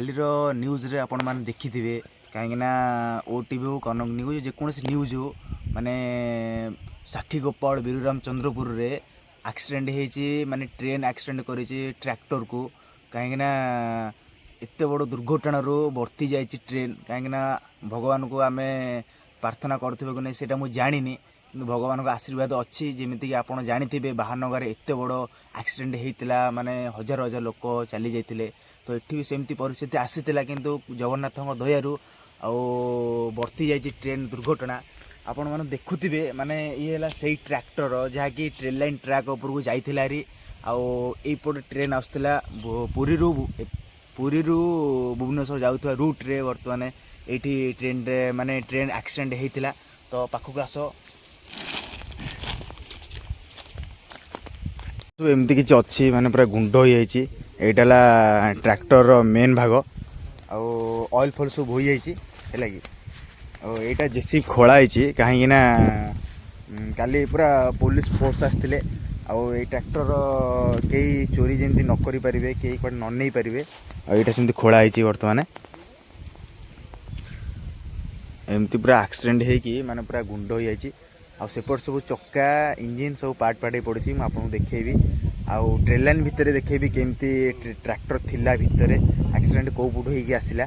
କାଲିର ନ୍ୟୁଜ୍ରେ ଆପଣମାନେ ଦେଖିଥିବେ କାହିଁକିନା ଓଟିଭି ହଉ କନକ ନ୍ୟୁଜ୍ ଯେକୌଣସି ନ୍ୟୁଜ୍ ହଉ ମାନେ ସାକ୍ଷୀଗୋପାଳ ବିରୁରାମଚନ୍ଦ୍ରପୁରରେ ଆକ୍ସିଡେଣ୍ଟ ହେଇଛି, ମାନେ ଟ୍ରେନ୍ ଆକ୍ସିଡେଣ୍ଟ କରିଛି ଟ୍ରାକ୍ଟରକୁ। କାହିଁକିନା ଏତେ ବଡ଼ ଦୁର୍ଘଟଣାରୁ ବର୍ତ୍ତି ଯାଇଛି ଟ୍ରେନ୍। କାହିଁକିନା ଭଗବାନଙ୍କୁ ଆମେ ପ୍ରାର୍ଥନା କରୁଥିବେ କି ନାହିଁ ସେଇଟା ମୁଁ ଜାଣିନି, କିନ୍ତୁ ଭଗବାନଙ୍କ ଆଶୀର୍ବାଦ ଅଛି। ଯେମିତିକି ଆପଣ ଜାଣିଥିବେ ବାହାନଗାରେ ଏତେ ବଡ଼ ଆକ୍ସିଡେଣ୍ଟ ହେଇଥିଲା, ମାନେ ହଜାର ହଜାର ଲୋକ ଚାଲି ଯାଇଥିଲେ। ତ ଏଠି ବି ସେମିତି ପରିସ୍ଥିତି ଆସିଥିଲା, କିନ୍ତୁ ଜଗନ୍ନାଥଙ୍କ ଦୟାରୁ ଆଉ ବର୍ତ୍ତି ଯାଇଛି ଟ୍ରେନ୍ ଦୁର୍ଘଟଣା। ଆପଣମାନେ ଦେଖୁଥିବେ, ମାନେ ଇଏ ହେଲା ସେଇ ଟ୍ରାକ୍ଟର ଯାହାକି ଟ୍ରେନ୍ ଲାଇନ୍ ଟ୍ରାକ୍ ଉପରକୁ ଯାଇଥିଲା ହେରି। ଆଉ ଏଇପଟେ ଟ୍ରେନ୍ ଆସୁଥିଲା ପୁରୀରୁ ଭୁବନେଶ୍ୱର ଯାଉଥିବା ରୁଟ୍ରେ ବର୍ତ୍ତମାନ ଏଇଠି ଟ୍ରେନ୍ରେ ମାନେ ଟ୍ରେନ୍ ଆକ୍ସିଡେଣ୍ଟ ହେଇଥିଲା। ତ ପାଖକୁ ଆସ, ଏମିତି କିଛି ଅଛି, ମାନେ ପୁରା ଗୁଣ୍ଡ ହେଇଯାଇଛି। ଏଇଟା ହେଲା ଟ୍ରାକ୍ଟରର ମେନ୍ ଭାଗ, ଆଉ ଅଏଲ୍ ଫଏଲ୍ ସବୁ ହୋଇଯାଇଛି ହେଲା କି। ଆଉ ଏଇଟା ଜେସିବି ଖୋଳା ହେଇଛି କାହିଁକିନା କାଲି ପୁରା ପୋଲିସ ଫୋର୍ସ ଆସିଥିଲେ। ଆଉ ଏଇ ଟ୍ରାକ୍ଟର କେହି ଚୋରି ଯେମିତି ନ କରିପାରିବେ, କେହି କୁଆଡ଼େ ନ ନେଇପାରିବେ। ଆଉ ଏଇଟା ସେମିତି ଖୋଳା ହେଇଛି ବର୍ତ୍ତମାନ। ଏମିତି ପୁରା ଆକ୍ସିଡେଣ୍ଟ ହେଇକି ମାନେ ପୁରା ଗୁଣ୍ଡ ହେଇଯାଇଛି। ଆଉ ସେପଟେ ସବୁ ଚକା ଇଞ୍ଜିନ୍ ସବୁ ପାର୍ଟ ହେଇ ପଡ଼ିଛି। ମୁଁ ଆପଣଙ୍କୁ ଦେଖେଇବି, ଆଉ ଟ୍ରେନ୍ ଲାଇନ୍ ଭିତରେ ଦେଖେଇବି କେମିତି ଟ୍ରାକ୍ଟର ଥିଲା ଭିତରେ, ଆକ୍ସିଡେଣ୍ଟ କେଉଁ ପଟୁ ହେଇକି ଆସିଲା।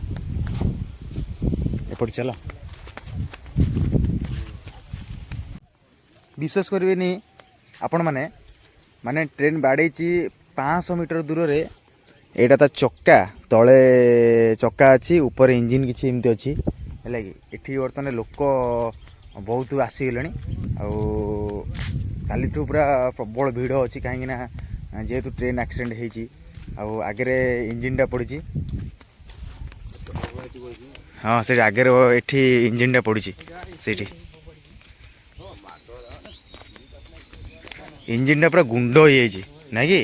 ଏପଟେ ଚାଲ। ବିଶ୍ୱାସ କରିବେନି ଆପଣମାନେ, ମାନେ ଟ୍ରେନ୍ ବାଡ଼େଇଛି 500 ମିଟର ଦୂରରେ। ଏଇଟା ତା ଚକା, ତଳେ ଚକା ଅଛି, ଉପରେ ଇଞ୍ଜିନ୍ କିଛି ଏମିତି ଅଛି ହେଲା କି। ଏଠି ବର୍ତ୍ତମାନ ଲୋକ ବହୁତ ଆସିଗଲେଣି। ଆଉ କାଲିଠୁ ପୁରା ପ୍ରବଳ ଭିଡ଼ ଅଛି, କାହିଁକିନା ଯେହେତୁ ଟ୍ରେନ୍ ଆକ୍ସିଡେଣ୍ଟ ହେଇଛି। ଆଉ ଆଗରେ ଇଞ୍ଜିନ୍ଟା ପଡ଼ିଛି, ହଁ ସେଇଠି ଆଗରେ ଏଠି ଇଞ୍ଜିନ୍ଟା ପଡ଼ିଛି। ସେଇଠି ଇଞ୍ଜିନ୍ଟା ପୁରା ଗୁଣ୍ଡ ହେଇଯାଇଛି ନାଇଁ କି।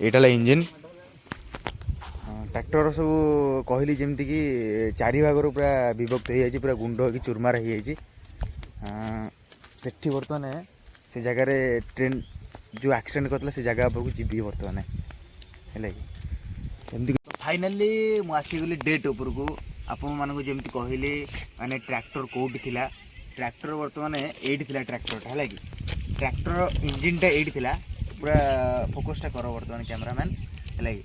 ଏଇଟା ହେଲା ଇଞ୍ଜିନ୍। ଟ୍ରାକ୍ଟର ସବୁ କହିଲି ଯେମିତିକି ଚାରି ଭାଗରୁ ପୁରା ବିଭକ୍ତ ହେଇଯାଇଛି, ପୁରା ଗୁଣ୍ଡ ହେଇକି ଚୁରମାର ହେଇଯାଇଛି। ସେଠି ବର୍ତ୍ତମାନ ସେ ଜାଗାରେ ଟ୍ରେନ୍ ଯେଉଁ ଆକ୍ସିଡେଣ୍ଟ କରିଥିଲା ସେ ଜାଗା ଉପରକୁ ଯିବି ବର୍ତ୍ତମାନ ହେଲା କି। ଏମିତି ଫାଇନାଲି ମୁଁ ଆସିଗଲି ଡେଟ୍ ଉପରକୁ। ଆପଣମାନଙ୍କୁ ଯେମିତି କହିଲି, ମାନେ ଟ୍ରାକ୍ଟର କେଉଁଠି ଥିଲା, ଟ୍ରାକ୍ଟର ବର୍ତ୍ତମାନ ଏଇଠି ଥିଲା ଟ୍ରାକ୍ଟରଟା ହେଲା କି। ଟ୍ରାକ୍ଟର ଇଞ୍ଜିନ୍ଟା ଏଇଠି ଥିଲା, ପୁରା ଫୋକସ୍ଟା କର ବର୍ତ୍ତମାନ କ୍ୟାମେରାମ୍ୟାନ୍ ହେଲା କି।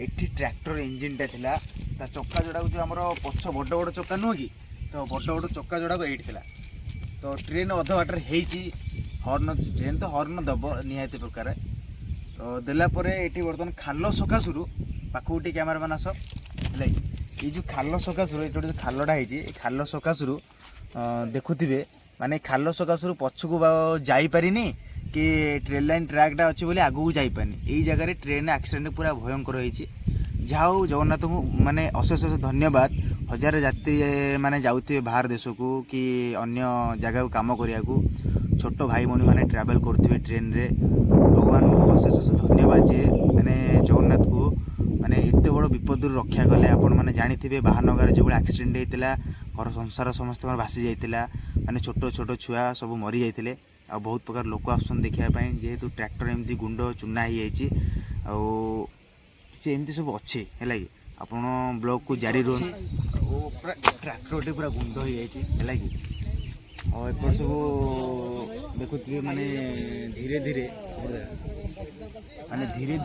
ଏଠି ଟ୍ରାକ୍ଟର ଇଞ୍ଜିନ୍ଟା ଥିଲା, ତା ଚକା ଯୋଡ଼ାକ ଯେଉଁ ଆମର ପଛ ବଡ଼ ବଡ଼ ଚକା ନୁହଁ କି, ତ ବଡ଼ ବଡ଼ ଚକା ଯୋଡ଼ାକ ଏଇଠି ଥିଲା। ତ ଟ୍ରେନ୍ ଅଧ ବାଟରେ ହେଇଛି, ହର୍ନ ଟ୍ରେନ୍ ତ ହର୍ନ ଦେବ ନିହାତି ପ୍ରକାର। ତ ଦେଲା ପରେ ଏଠି ବର୍ତ୍ତମାନ ଖାଲ ସକାଶରୁ, ପାଖକୁ ଟିକେ କ୍ୟାମେରାମ୍ୟାନ୍ ଆସ ହେଲା କି। ଏଇ ଯେଉଁ ଖାଲ ସକାଶରୁ, ଏଠି ଗୋଟେ ଖାଲଟା ହେଇଛି, ଏ ଖାଲ ସକାଶରୁ ଦେଖୁଥିବେ, ମାନେ ଖାଲ ସକାଶରୁ ପଛକୁ ଯାଇପାରିନି କି ଟ୍ରେନ୍ ଲାଇନ୍ ଟ୍ରାକ୍ଟା ଅଛି ବୋଲି ଆଗକୁ ଯାଇପାରିନି। ଏଇ ଜାଗାରେ ଟ୍ରେନ୍ ଆକ୍ସିଡେଣ୍ଟ ପୁରା ଭୟଙ୍କର ହେଇଛି। ଯାହା ହଉ ଜଗନ୍ନାଥଙ୍କୁ ମାନେ ଅଶେଷ ଅଶେଷ ଧନ୍ୟବାଦ। ହଜାର ଯାତ୍ରୀ ମାନେ ଯାଉଥିବେ ବାହାର ଦେଶକୁ କି ଅନ୍ୟ ଜାଗାକୁ କାମ କରିବାକୁ, ଛୋଟ ଭାଇ ଭଉଣୀମାନେ ଟ୍ରାଭେଲ୍ କରୁଥିବେ ଟ୍ରେନ୍ରେ। ଭଗବାନଙ୍କୁ ଅଶେଷ ଅଶେଷ ଧନ୍ୟବାଦ ଯେ ମାନେ ଜଗନ୍ନାଥକୁ ମାନେ ଏତେ ବଡ଼ ବିପଦରୁ ରକ୍ଷା କଲେ। ଆପଣମାନେ ଜାଣିଥିବେ ବାହାନଗାରେ ଯେଉଁଭଳି ଆକ୍ସିଡେଣ୍ଟ ହେଇଥିଲା, ଘର ସଂସାର ସମସ୍ତଙ୍କର ଭାସି ଯାଇଥିଲା, ମାନେ ଛୋଟ ଛୋଟ ଛୁଆ ସବୁ ମରି ଯାଇଥିଲେ। ଆଉ ବହୁତ ପ୍ରକାର ଲୋକ ଆସୁଛନ୍ତି ଦେଖିବା ପାଇଁ, ଯେହେତୁ ଟ୍ରାକ୍ଟର ଏମିତି ଗୁଣ୍ଡ ଚୁନା ହେଇଯାଇଛି। ଆଉ କିଛି ଏମିତି ସବୁ ଅଛି ହେଲା କି। ଆପଣ ବ୍ଲଗ୍କୁ ଜାରି ରୁହନ୍ତୁ। ଓ ପୁରା ଟ୍ରାକ୍ଟରଟି ପୁରା ଗୁଣ୍ଡ ହେଇଯାଇଛି ହେଲା କି। ଆଉ ଏପଟ ସବୁ ଦେଖୁଥିବେ, ମାନେ ଧୀରେ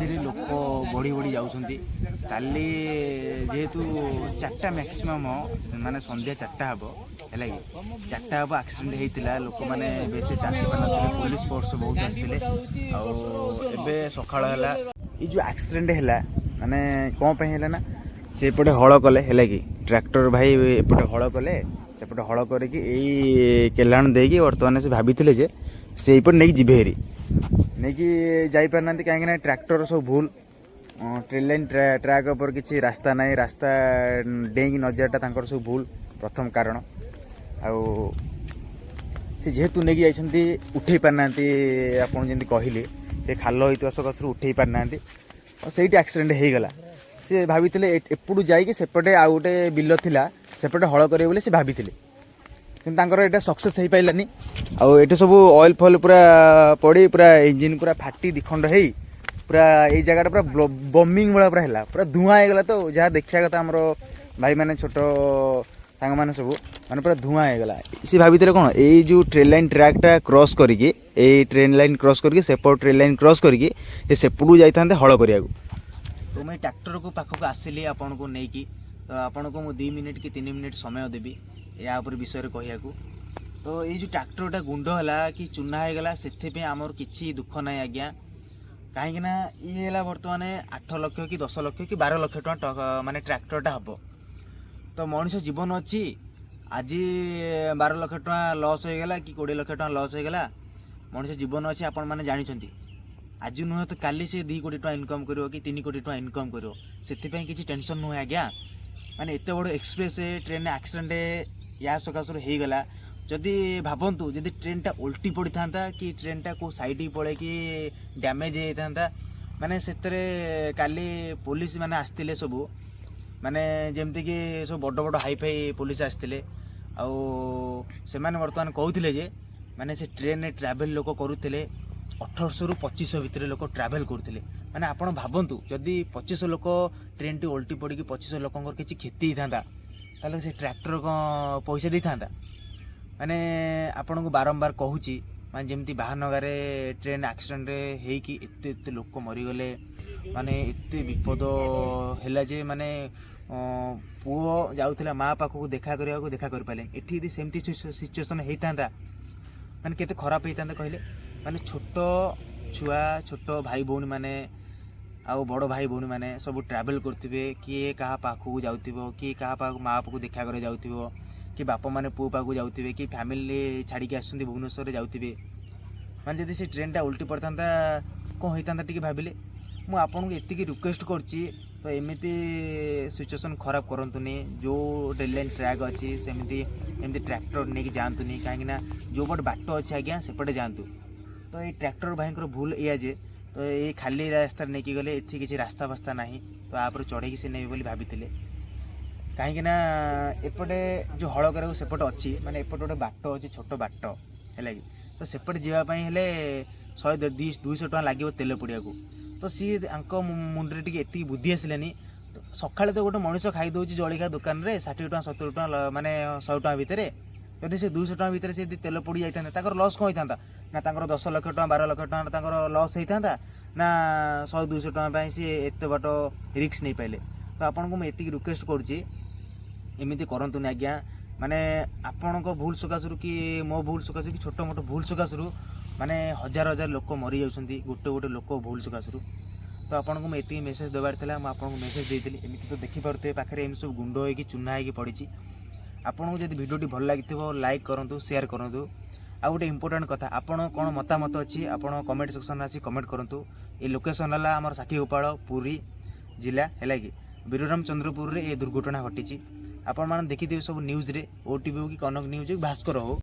ଧୀରେ ଲୋକ ବଢ଼ି ବଢ଼ି ଯାଉଛନ୍ତି। କାଲି ଯେହେତୁ 4ଟା ମ୍ୟାକ୍ସିମମ୍, ମାନେ ସନ୍ଧ୍ୟା 4ଟା ହେବ ହେଲା କି, 4ଟା ହେବ ଆକ୍ସିଡେଣ୍ଟ ହେଇଥିଲା। ଲୋକମାନେ ବିଶେଷ ଆସିପାରିନଥିଲେ, ପୋଲିସ ଫୋର୍ସ ବହୁତ ଆସିଥିଲେ। ଆଉ ଏବେ ସକାଳ ହେଲା। ଏଇ ଯେଉଁ ଆକ୍ସିଡେଣ୍ଟ ହେଲା ମାନେ କ'ଣ ପାଇଁ ହେଲା ନା, ସେପଟେ ହଳ କଲେ ହେଲା କି, ଟ୍ରାକ୍ଟର ଭାଇ ଏପଟେ ହଳ କଲେ, ସେପଟେ ହଳ କରିକି ଏଇ କେଲାଣ ଦେଇକି ବର୍ତ୍ତମାନ ସେ ଭାବିଥିଲେ ଯେ ସେ ଏଇପଟେ ନେଇକି ଯିବେ ହେରି, ନେଇକି ଯାଇପାରିନାହାନ୍ତି। କାହିଁକିନା ଟ୍ରାକ୍ଟର ସବୁ ଭୁଲ, ଟ୍ରେନ୍ ଲାଇନ୍ ଟ୍ରାକ୍ ଉପରେ କିଛି ରାସ୍ତା ନାହିଁ, ରାସ୍ତା ଡେଇଁକି ନ ଯିବାଟା ତାଙ୍କର ସବୁ ଭୁଲ ପ୍ରଥମ କାରଣ। ଆଉ ସେ ଯେହେତୁ ନେଇକି ଯାଇଛନ୍ତି ଉଠେଇ ପାରିନାହାନ୍ତି, ଆପଣ ଯେମିତି କହିଲେ ସେ ଖାଲ ହେଇଥିବା ସକାଶରୁ ଉଠେଇ ପାରିନାହାନ୍ତି। ଆଉ ସେଇଠି ଆକ୍ସିଡେଣ୍ଟ ହେଇଗଲା। ସେ ଭାବିଥିଲେ ଏପଟୁ ଯାଇକି ସେପଟେ ଆଉ ଗୋଟେ ବିଲ ଥିଲା, ସେପଟେ ହଳ କରିବେ ବୋଲି ସେ ଭାବିଥିଲେ, କିନ୍ତୁ ତାଙ୍କର ଏଇଟା ସକ୍ସେସ୍ ହେଇପାରିଲାନି। ଆଉ ଏଠି ସବୁ ଅଏଲ୍ ଫଏଲ୍ ପୁରା ପଡ଼ି ପୁରା ଇଞ୍ଜିନ୍ ପୁରା ଫାଟି ଦ୍ୱିଖଣ୍ଡ ହେଇ पूरा ये जगह पूरा बमिंग भाया पूरा है पूरा धुआं होगा तो जहाँ देखा कथा आम भाई मैंने छोट सांग मैंने सब मैंने पूरा धुआं होगा सी भाभी कौन ये जो ट्रेन लाइन ट्रैकटा क्रॉस करके ट्रेन लाइन क्रॉस करके सेपट ट्रेन लाइन क्रॉस करके सेपटू जाते हल करने तो मैं ट्रैक्टर को पाखक आसिली आपन को लेकिन तो आपन को 2 मिनिट कि 3 मिनिट समय देवी या विषय कहया तो ये जो ट्रैक्टरटा गुंड है कि चूना होगा से आमर किसी दुख ना आज्ञा कहीं ये बर्तमान 8 लाख कि 10 लाख कि 12 लाख टका माने ट्रैक्टरटा हम तो मनीष जीवन अच्छी आज 12 लाख टका लॉस होगा कि 20 लाख टका लॉस होगा मनीष जीवन अच्छी आपण मैंने जानते आज नुह तो काली से 2 कोटी टका इनकम करो कि 3 कोटी टका इनकम करो से किसी टेंशन नुहे आज्ञा माने एत बड़ एक्सप्रेस ट्रेन एक्सीडेंट या सकाशु होगला जदि भावतु जदि ट्रेनटा उल्टी पड़ी था कि ट्रेनटा को साइड पड़े कि डैमेज होता माने से काली पुलिस माने आसते सबू माने जमती कि सब बड़ बड़ हाईफाई पुलिस आसते से बर्तमान कहते जे माने से ट्रेन ट्रावेल लोक करुले 1800 रु 2500 भितर लोक ट्रावेल करते माने आपण भावतु जदि 2500 लोक ट्रेन टी उल्टी पड़ी 2500 लोक किसी क्षति होता ताले से ट्रैक्टर कौन पैसा दे था माने आपण को बारंबार कहूँ माने जमती बाहनगार ट्रेन एक्सीडेंट होइकी एते लोक मरीगले माने एते विपद है जे माने पुओ जाऊला माँ पाखक देखा करने देखा कर पारे एटी सेमती सिचुएसन होता माने केते खराब होता कहले माने छोट छुआ छोट भाई भौणी माने आउ बड़ भाई भौणी माने सब ट्रैवल करते किए क्या पाखक जाऊँ किए क्या माँ पाखक देखा कर जाऊँ कि बापा माने पुओ पाखक जाऊँ कि फैमिली छाड़ी आस भुवनेश्वर जाऊँ माने जदि से ट्रेनटा उल्टी पड़ता कौन होता टी भाविले मुझे आपन को एति रिक्वेस्ट करची तो एमती सिचुएसन खराब करतुनि जो रेल लाइन ट्रैक अच्छी सेमती एमती ट्रैक्टर नहीं जातुनि कहीं जो बट बाट अच्छे आज्ञा सेपटे जातु तो ये ट्रैक्टर भाई भूल या जे तो ये खाली रास्ता नहीं गले ये किसी रास्ता फास्ता ना तो आप चढ़े से नहीं बोली भाभी कहीं एपटे जो हल कर सेपटे अच्छी माने एपटे गोटे बाट अच्छी छोट बाट है कि तो सेपटे जावाई 100-200 टका लगे तेल पड़िया तो सी मुंडे टी एति बुद्धि आसलानी तो सका तो गोटे मनीष खाई दूसरी जलिखा दुकान में 60 टका 70 टका माने 100 टका भितर जदि से 200 टका भितर से तेल पड़ी जाता लॉस कौन होता ना 10 लाख टका 12 लाख टका लॉस होता ना 100-200 टका सी एत बाट रिस्क नहीं पाइले तो आपन को मुझे रिक्वेस्ट करुँची एमती करतुनि आज्ञा माने आपण को भूल सकाशु कि मो भूल सकाशु कि छोट मोट भूल सकाशु माने हजार हजार लोक मरी जाउछंती गोटे गोटे लोक भूल सकाशु तो आपन को मुझे मेसेज देवार था मुझे मेसेज देती एमती तो देखिपे पाखे एम सब गुंड होगी चूना होगी पड़ी आपन को जब भिडियोटी भल लगी लाइक करूँ शेयर करूँ आ गोटे इंपोर्टेंट कथा आपन कौन मतामत अच्छी आपन कमेंट सेक्शन आसी कमेंट करूँ ये लोकेशन है आम साखीगोपाल पुरी जिला है कि वीरराम चंद्रपुर रे ये दुर्घटना घटी आपण मैंने देखिए सब न्यूज रे ओटीवी हो कि कनक न्यूज भास्कर हो